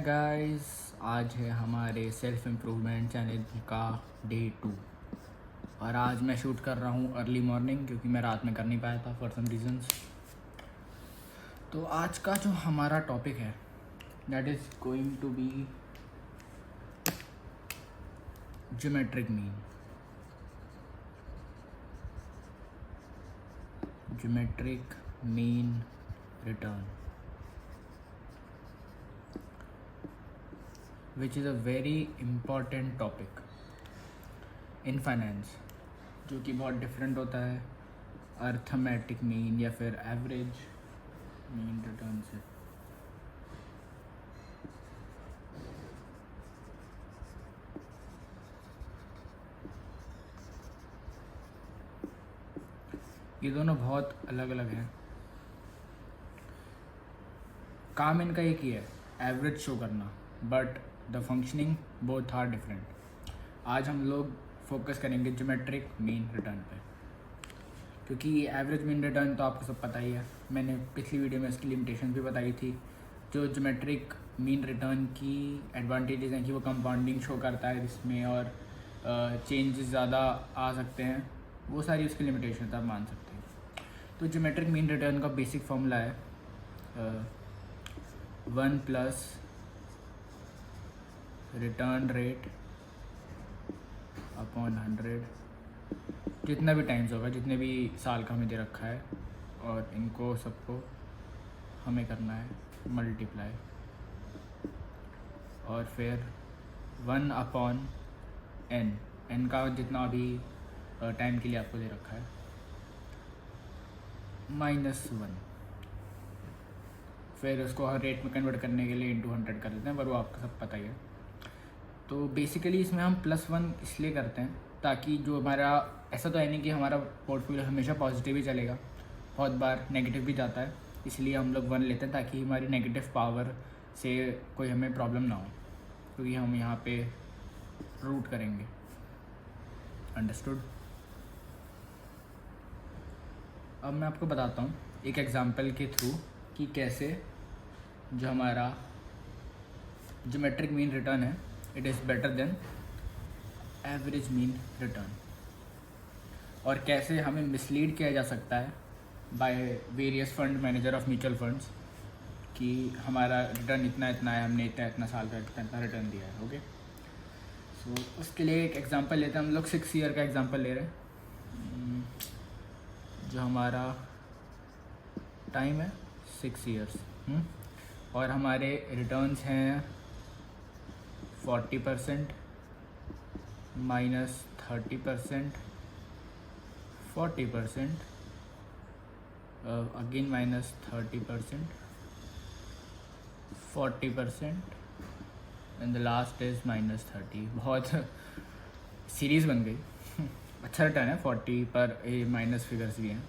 Guys, आज है हमारे सेल्फ इम्प्रूवमेंट चैनल का डे 2 और आज मैं शूट कर रहा हूँ अर्ली मॉर्निंग क्योंकि मैं रात में कर नहीं पाया था फॉर सम रीजंस। तो आज का जो हमारा टॉपिक है that is going to be geometric mean. Geometric mean return which is a very important topic in finance, जो कि बहुत डिफरेंट होता है अर्थमेटिक मीन या फिर एवरेज मीन रिटर्न से। ये दोनों बहुत अलग अलग हैं। काम इनका एक ही है, एवरेज शो करना, but the functioning both are different. आज हम लोग फोकस करेंगे ज्योमेट्रिक मीन रिटर्न पे, क्योंकि एवरेज मीन रिटर्न तो आपको सब पता ही है। मैंने पिछली वीडियो में इसकी लिमिटेशन भी बताई थी। जो ज्योमेट्रिक मीन रिटर्न की एडवांटेजेस हैं कि वो कंपाउंडिंग शो करता है इसमें और चेंजेस ज़्यादा आ सकते हैं, वो सारी उसकी लिमिटेशन आप मान सकते हैं। तो ज्योमेट्रिक मीन रिटर्न का बेसिक फॉर्मूला है 1 प्लस रिटर्न रेट अपॉन 100, जितना भी टाइम्स होगा, जितने भी साल का हमें दे रखा है, और इनको सबको हमें करना है मल्टीप्लाई, और फिर 1 अपॉन एन का जितना अभी टाइम के लिए आपको दे रखा है -1। फिर उसको हर रेट में कन्वर्ट करने के लिए इंटू 100 कर देते हैं, पर वो आपको सब पता ही है। तो बेसिकली इसमें हम +1 इसलिए करते हैं ताकि जो हमारा, ऐसा तो है नहीं कि हमारा पोर्टफोलियो हमेशा पॉजिटिव ही चलेगा, बहुत बार नेगेटिव भी जाता है, इसलिए हम लोग 1 लेते हैं ताकि हमारी नेगेटिव पावर से कोई हमें प्रॉब्लम ना हो, क्योंकि हम यहाँ पे रूट करेंगे। अंडरस्टूड? अब मैं आपको बताता हूँ एक एग्जांपल के थ्रू कि कैसे जो हमारा ज्योमेट्रिक मीन रिटर्न है it is better than average mean return, और कैसे हमें मिसलीड किया जा सकता है by various fund manager of mutual funds कि हमारा रिटर्न इतना इतना है, हमने इतना इतना साल का इतना रिटर्न दिया है। ओके, सो उसके लिए एक एग्जांपल लेते हैं हम लोग। 6 ईयर का एग्जांपल ले रहे हैं। जो हमारा टाइम है 6 ईयर्स, और हमारे रिटर्न्स हैं 40% -30%, 40%, again -30%, 40%, and the last is -30। बहुत सीरीज़ बन गई। अच्छा रिटर्न है 40 पर, ये माइनस फिगर्स भी हैं।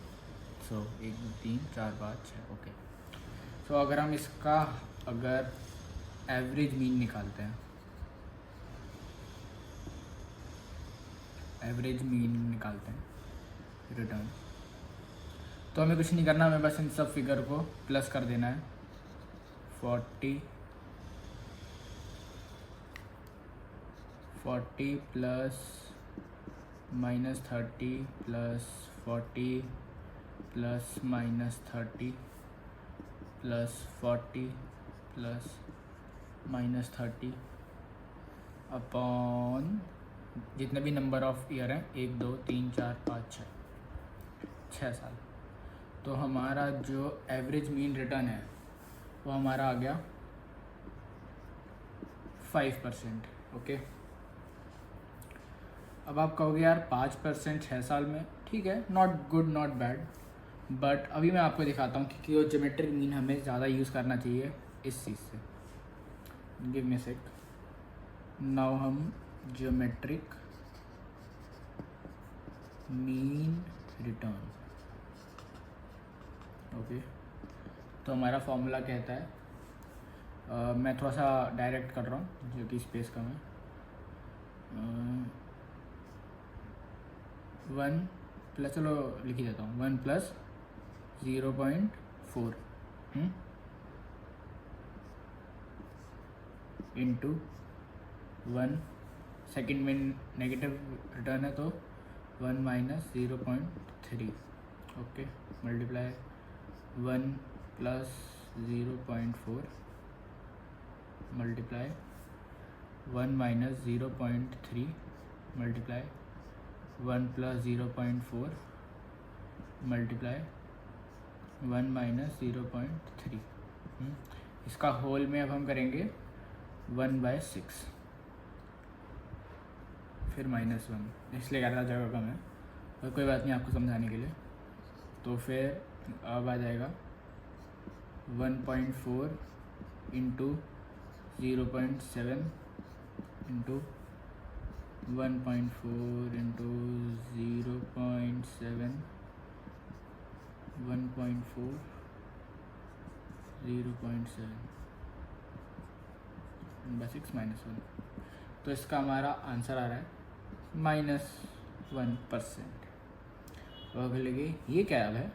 सो 1 2 3 4 5 6। ओके, सो अगर हम इसका एवरेज मीन निकालते हैं, एवरेज मीन निकालते हैं रिटर्न, तो हमें कुछ नहीं करना, हमें बस इन सब फिगर को प्लस कर देना है। 40 plus -30 plus 40 plus -30 plus 40 plus -30 upon जितने भी नंबर ऑफ ईयर हैं, 1 2 3 4 5 6 साल। तो हमारा जो एवरेज मीन रिटर्न है वो हमारा आ गया 5%। ओके, अब आप कहोगे यार 5% 6 साल में, ठीक है, not good not bad, but अभी मैं आपको दिखाता हूँ कि वो ज्योमेट्रिक मीन हमें ज़्यादा यूज़ करना चाहिए इस चीज़ से। गिव मी सेक। नाउ हम ज्योमेट्रिक मीन रिटर्न, ओके, तो हमारा फॉर्मूला कहता है, मैं थोड़ा सा डायरेक्ट कर रहा हूँ जो कि स्पेस कम है। 1 प्लस, चलो लिख ही देता हूँ, 1 प्लस 0.4 इंटू 1, सेकेंड में नेगेटिव रिटर्न है तो 1 minus 0.3, okay, multiply 1 plus 0.4 multiply 1 minus 0.3 multiply 1 plus 0.4 multiply 1 minus 0.3। इसका होल में अब हम करेंगे 1/6, फिर -1, इसलिए ज़्यादा जगह कम है, और कोई बात नहीं आपको समझाने के लिए। तो फिर अब आ जाएगा 1.4 इंटू 0.7 इंटू 1.4 इंटू 0.7 1.4 0.7 6 -1। तो इसका हमारा आंसर आ रहा है -1%। और लगे ये क्या है,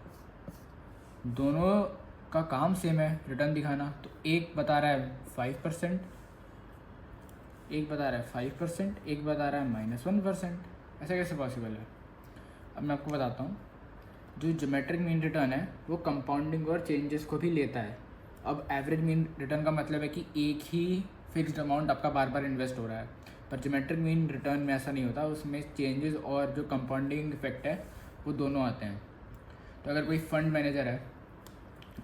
दोनों का काम सेम है, रिटर्न दिखाना। तो एक बता रहा है 5%, एक बता रहा है 5%, एक बता रहा है -1%। ऐसा कैसे पॉसिबल है? अब मैं आपको बताता हूँ। जो ज्योमेट्रिक मीन रिटर्न है वो कंपाउंडिंग और चेंजेस को भी लेता है। अब एवरेज मीन रिटर्न का मतलब है कि एक ही फिक्स्ड अमाउंट आपका बार बार इन्वेस्ट हो रहा है, पर ज्योमेट्रिक मीन रिटर्न में ऐसा नहीं होता, उसमें चेंजेस और जो कंपाउंडिंग इफेक्ट है वो दोनों आते हैं। तो अगर कोई फंड मैनेजर है,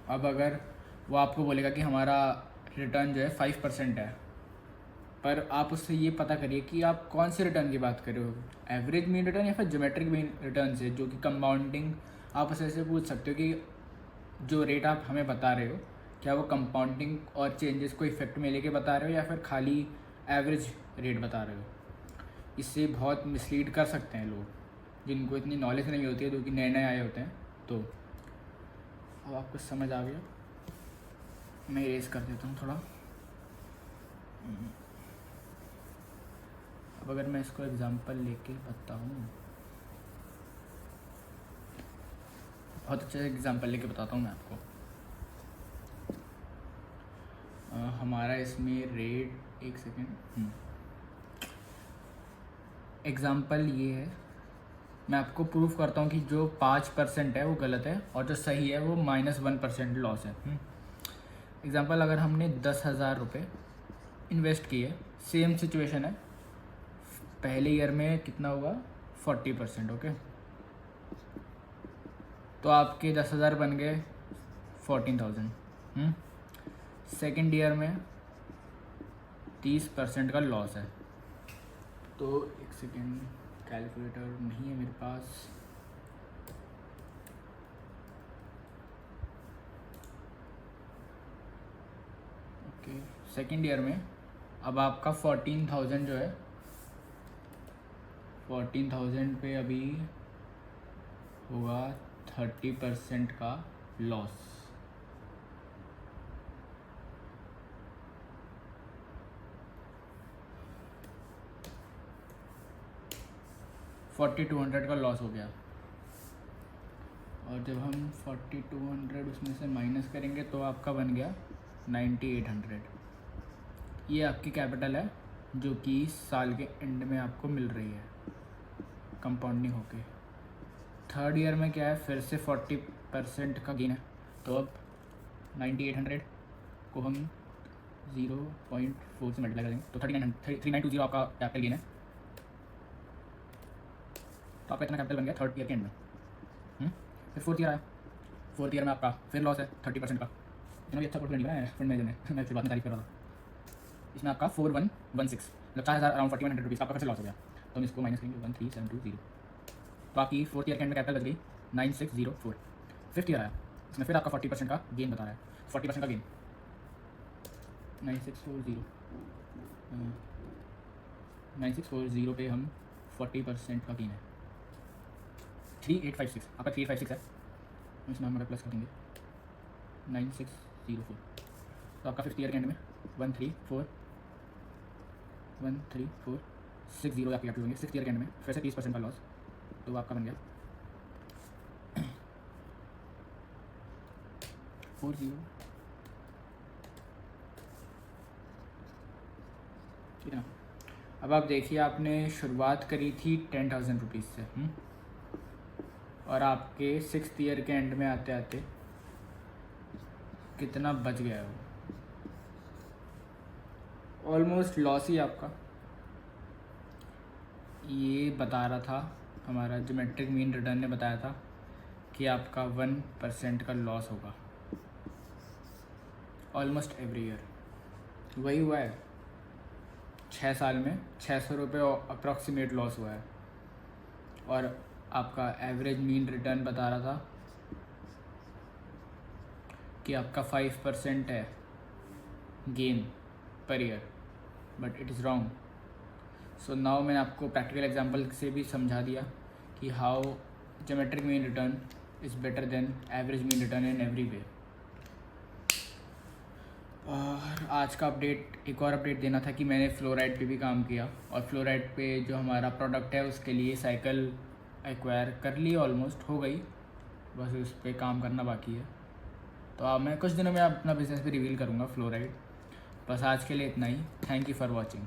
अब अगर वो आपको बोलेगा कि हमारा रिटर्न जो है 5% है, पर आप उससे ये पता करिए कि आप कौन से रिटर्न की बात कर रहे हो, एवरेज मीन रिटर्न या फिर ज्योमेट्रिक मीन रिटर्न से, जो कि कंपाउंडिंग। आप उससे ऐसे पूछ सकते हो कि जो रेट आप हमें बता रहे हो क्या वो कंपाउंडिंग और चेंजेस को इफेक्ट में लेके बता रहे हो या फिर खाली एवरेज रेट बता रहे हो। इससे बहुत मिसलीड कर सकते हैं लोग जिनको इतनी नॉलेज नहीं होती है, जो कि नए नए आए होते हैं। तो अब आपको समझ आ गया, मैं इरेज कर देता हूँ थोड़ा। अब अगर मैं इसको एग्जांपल लेके बताऊँ, बहुत अच्छा एग्जांपल लेके बताता हूँ मैं आपको। हमारा इसमें रेट, एक सेकेंड, एग्जांपल ये है, मैं आपको प्रूफ करता हूँ कि जो 5% है वो गलत है और जो सही है वो -1% लॉस है। एग्जांपल, अगर हमने 10,000 रुपये इन्वेस्ट किए, सेम सिचुएशन है, पहले ईयर में कितना हुआ 40%, ओके। तो आपके 10,000 बन गए 14,000। सेकेंड ईयर में 30% का लॉस है। तो एक सेकेंड, कैलकुलेटर नहीं है मेरे पास, ओके। सेकेंड ईयर में अब आपका 14,000 जो है, 14,000 पे अभी होगा 30% का लॉस। $4,200 का लॉस हो गया। और जब हम 4,200 उसमें से माइनस करेंगे तो आपका बन गया 9,800। ये आपकी कैपिटल है जो कि साल के एंड में आपको मिल रही है कंपाउंडिंग होके। थर्ड ईयर में क्या है, फिर से 40% का गेन है। तो अब 9,800 को हम 0.4 से मल्टीप्लाई करेंगे तो 3920 आपका कैपिटल गेन है। तो आपका इतना कैपिटल बन गया थर्ड ईयर के एंड में। फिर फोर्थ ईयर आया, फोर्थ ईयर में आपका फिर लॉस है 30% का। इतना भी अच्छा पोर्टफोलियो नहीं बनाया है फंड मैनेजर ने, मैं फिर बाद में तारीफ कर रहा था। इसमें आपका 4116 मतलब 4,000 अराउंड 4,100 रुपीज़ आपका फिर से लॉस हो गया। तो हम इसको माइनस करेंगे 13,720। तो आपकी फोर्थ ईयर के एंड में कैपिटल बच गई 9,604। फिफ्थ ईयर आया, इसमें फिर आपका 40% का गेन बता रहा है, 40% का गेन 9,640 9,640 पे हम 40% का गेन है 3,856। आपका 3,856 है, इसमें हम प्लस कर देंगे 9,604। तो आपका फिफ्थ ईयर के एंड में 1,3,4,6,0 आपके कैपिटल होंगे। सिक्स ईयर के एंड में फिर से 30% का लॉस, तो आपका बन गया 40 ठीक है ना। अब आप देखिए, आपने शुरुआत करी थी 10,000 रुपीज़ से, और आपके 6th ईयर के एंड में आते आते कितना बच गया है वो? ऑलमोस्ट लॉस ही आपका। ये बता रहा था, हमारा ज्योमेट्रिक मीन रिटर्न ने बताया था कि आपका 1% का लॉस होगा ऑलमोस्ट एवरी ईयर। वही हुआ है, 6 साल में 600 रुपये अप्रॉक्सीमेट लॉस हुआ है। और आपका एवरेज मीन रिटर्न बता रहा था कि आपका 5% है gain per year, but it is wrong. So now मैंने आपको प्रैक्टिकल एग्जांपल से भी समझा दिया कि how geometric mean return is better than average mean return in every way. और आज का अपडेट, एक और अपडेट देना था कि मैंने फ्लोराइड पे भी काम किया, और फ्लोराइड पे जो हमारा प्रोडक्ट है उसके लिए साइकिल एक्वायर कर ली, ऑलमोस्ट हो गई, बस उस पर काम करना बाकी है। तो अब मैं कुछ दिनों में अपना बिज़नेस भी रिवील करूँगा फ्लोराइड। बस आज के लिए इतना ही। Thank you for watching.